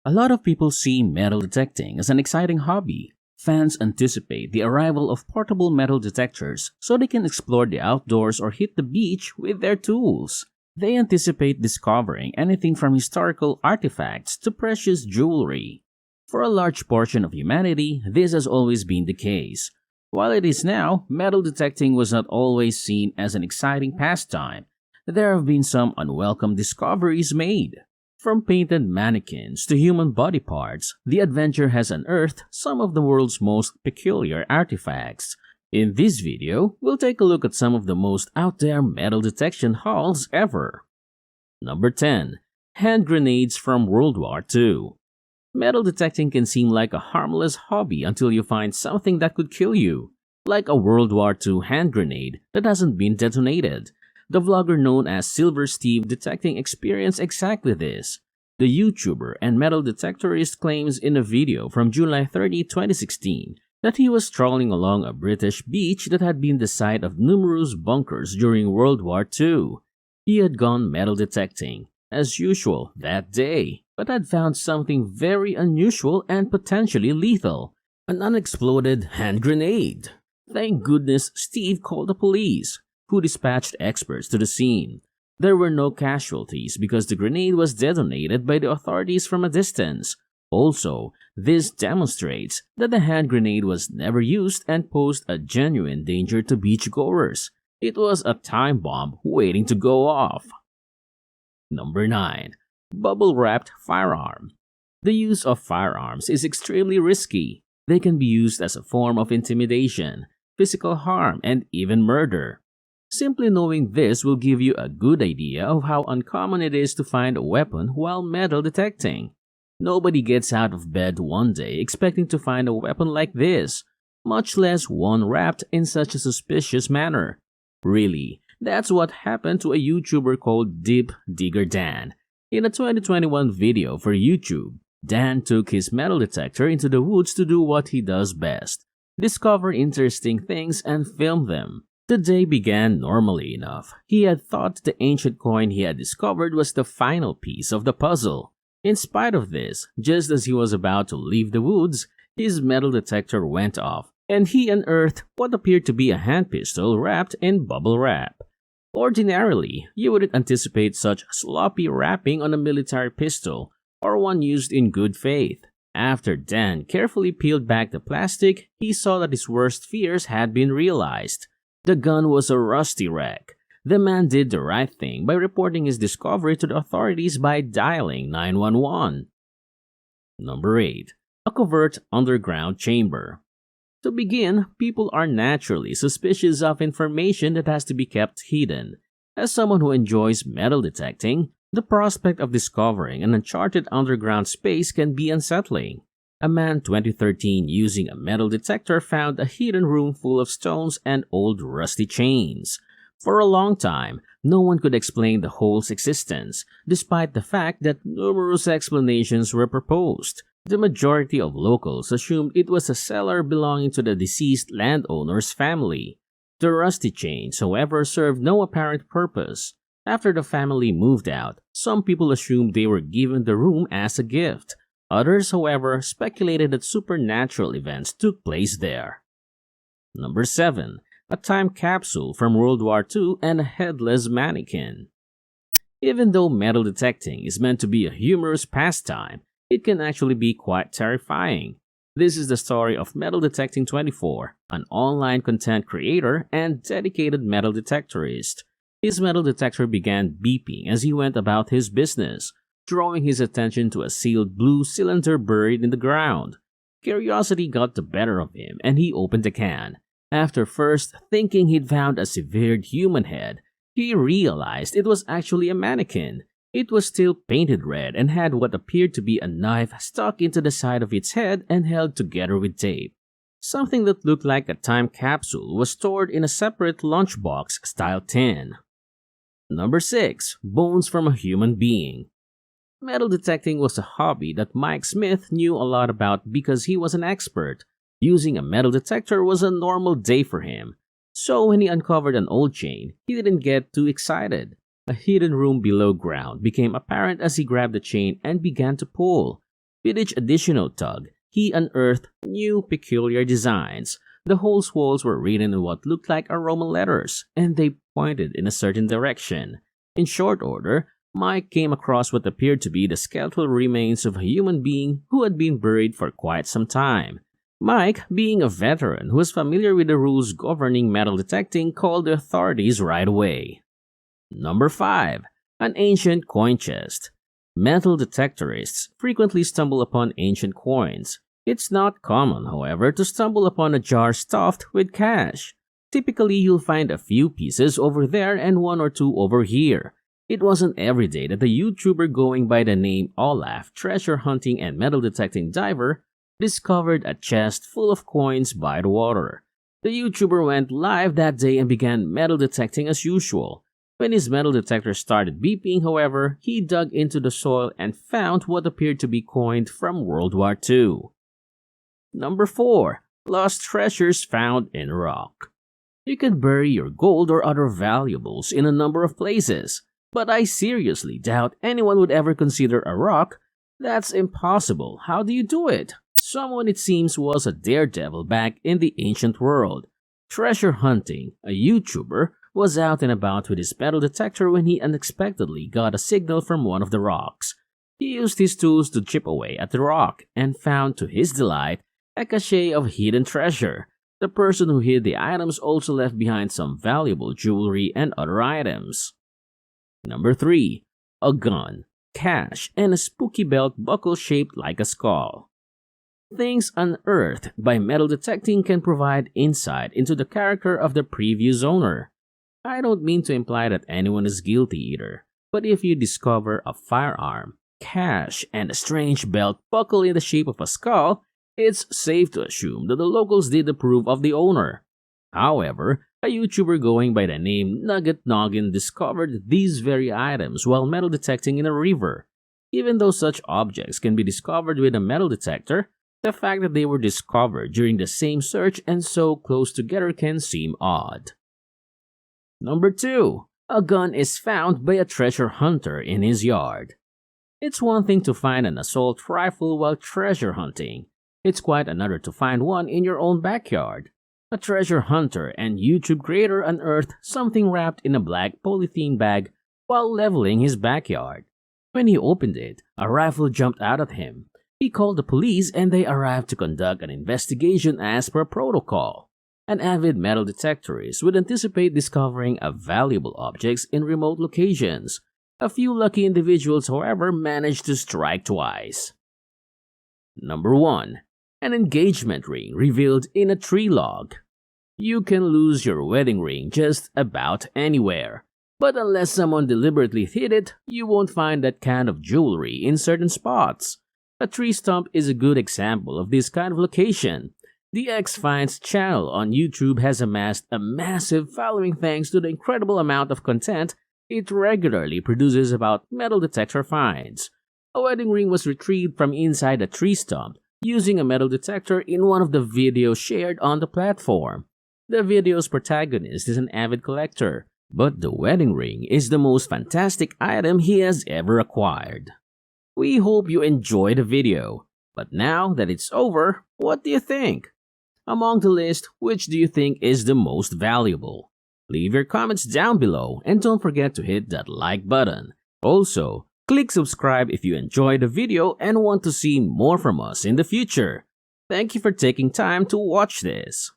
A lot of people see metal detecting as an exciting hobby. Fans anticipate the arrival of portable metal detectors so they can explore the outdoors or hit the beach with their tools. They anticipate discovering anything from historical artifacts to precious jewelry. For a large portion of humanity, this has always been the case. While it is now, metal detecting was not always seen as an exciting pastime. There have been some unwelcome discoveries made. From painted mannequins to human body parts, the adventure has unearthed some of the world's most peculiar artifacts. In this video, we'll take a look at some of the most out there metal detection hauls ever. Number 10. Hand grenades from World War II. Metal detecting can seem like a harmless hobby until you find something that could kill you, like a World War II hand grenade that hasn't been detonated. The vlogger known as Silver Steve Detecting experienced exactly this. The YouTuber and metal detectorist claims in a video from July 30, 2016 that he was strolling along a British beach that had been the site of numerous bunkers during World War II. He had gone metal detecting, as usual, that day, but had found something very unusual and potentially lethal: an unexploded hand grenade. Thank goodness Steve called the police, who dispatched experts to the scene. There were no casualties because the grenade was detonated by the authorities from a distance. Also, this demonstrates that the hand grenade was never used and posed a genuine danger to beachgoers. It was a time bomb waiting to go off. Number 9. Bubble-wrapped firearm. The use of firearms is extremely risky. They can be used as a form of intimidation, physical harm, and even murder. Simply knowing this will give you a good idea of how uncommon it is to find a weapon while metal detecting. Nobody gets out of bed one day expecting to find a weapon like this, much less one wrapped in such a suspicious manner. Really, that's what happened to a YouTuber called Deep Digger Dan. In a 2021 video for YouTube, Dan took his metal detector into the woods to do what he does best: discover interesting things and film them. The day began normally enough. He had thought the ancient coin he had discovered was the final piece of the puzzle. In spite of this, just as he was about to leave the woods, his metal detector went off, and he unearthed what appeared to be a hand pistol wrapped in bubble wrap. Ordinarily, you wouldn't anticipate such sloppy wrapping on a military pistol or one used in good faith. After Dan carefully peeled back the plastic, he saw that his worst fears had been realized. The gun was a rusty wreck. The man did the right thing by reporting his discovery to the authorities by dialing 911. Number 8. A covert underground chamber. To begin, people are naturally suspicious of information that has to be kept hidden. As someone who enjoys metal detecting, the prospect of discovering an uncharted underground space can be unsettling. A man 2013 using a metal detector found a hidden room full of stones and old rusty chains. For a long time, no one could explain the hole's existence, despite the fact that numerous explanations were proposed. The majority of locals assumed it was a cellar belonging to the deceased landowner's family. The rusty chains, however, served no apparent purpose. After the family moved out, some people assumed they were given the room as a gift. Others, however, speculated that supernatural events took place there. Number 7. A time capsule from World War II and a headless mannequin. Even though metal detecting is meant to be a humorous pastime, it can actually be quite terrifying. This is the story of Metal Detecting 24, an online content creator and dedicated metal detectorist. His metal detector began beeping as he went about his business, drawing his attention to a sealed blue cylinder buried in the ground. Curiosity got the better of him and he opened the can. After first thinking he'd found a severed human head, he realized it was actually a mannequin. It was still painted red and had what appeared to be a knife stuck into the side of its head and held together with tape. Something that looked like a time capsule was stored in a separate lunchbox style tin. Number 6. Bones from a human being. Metal detecting was a hobby that Mike Smith knew a lot about because he was an expert. Using a metal detector was a normal day for him. So when he uncovered an old chain, he didn't get too excited. A hidden room below ground became apparent as he grabbed the chain and began to pull. With each additional tug, he unearthed new peculiar designs. The hole's walls were written in what looked like Roman letters, and they pointed in a certain direction. In short order, Mike came across what appeared to be the skeletal remains of a human being who had been buried for quite some time. Mike, being a veteran who was familiar with the rules governing metal detecting, called the authorities right away. Number 5. An ancient coin chest. Metal detectorists frequently stumble upon ancient coins. It's not common, however, to stumble upon a jar stuffed with cash. Typically, you'll find a few pieces over there and one or two over here. It wasn't every day that a YouTuber going by the name Olaf, treasure hunting and metal detecting diver, discovered a chest full of coins by the water. The YouTuber went live that day and began metal detecting as usual. When his metal detector started beeping, however, he dug into the soil and found what appeared to be coin from World War II. Number 4. Lost treasures found in rock. You can bury your gold or other valuables in a number of places, but I seriously doubt anyone would ever consider a rock. That's impossible. How do you do it? Someone, it seems, was a daredevil back in the ancient world. Treasure hunting, a YouTuber, was out and about with his metal detector when he unexpectedly got a signal from one of the rocks. He used his tools to chip away at the rock and found, to his delight, a cache of hidden treasure. The person who hid the items also left behind some valuable jewelry and other items. Number 3. A gun, cash, and a spooky belt buckle shaped like a skull. Things unearthed by metal detecting can provide insight into the character of the previous owner. I don't mean to imply that anyone is guilty either, but if you discover a firearm, cash, and a strange belt buckle in the shape of a skull, it's safe to assume that the locals did approve of the owner. However, a YouTuber going by the name Nugget Noggin discovered these very items while metal detecting in a river. Even though such objects can be discovered with a metal detector, the fact that they were discovered during the same search and so close together can seem odd. Number 2. A gun is found by a treasure hunter in his yard. It's one thing to find an assault rifle while treasure hunting. It's quite another to find one in your own backyard. A treasure hunter and YouTube creator unearthed something wrapped in a black polythene bag while leveling his backyard. When he opened it, a rifle jumped out at him. He called the police and they arrived to conduct an investigation as per protocol. An avid metal detectorist would anticipate discovering valuable objects in remote locations. A few lucky individuals, however, managed to strike twice. Number 1. An engagement ring revealed in a tree log. You can lose your wedding ring just about anywhere, but unless someone deliberately hid it, you won't find that kind of jewelry in certain spots. A tree stump is a good example of this kind of location. The X-Finds channel on YouTube has amassed a massive following thanks to the incredible amount of content it regularly produces about metal detector finds. A wedding ring was retrieved from inside a tree stump using a metal detector in one of the videos shared on the platform. The video's protagonist is an avid collector, but the wedding ring is the most fantastic item he has ever acquired. We hope you enjoyed the video, but now that it's over, what do you think? Among the list, which do you think is the most valuable? Leave your comments down below and don't forget to hit that like button. Also, click subscribe if you enjoyed the video and want to see more from us in the future. Thank you for taking time to watch this.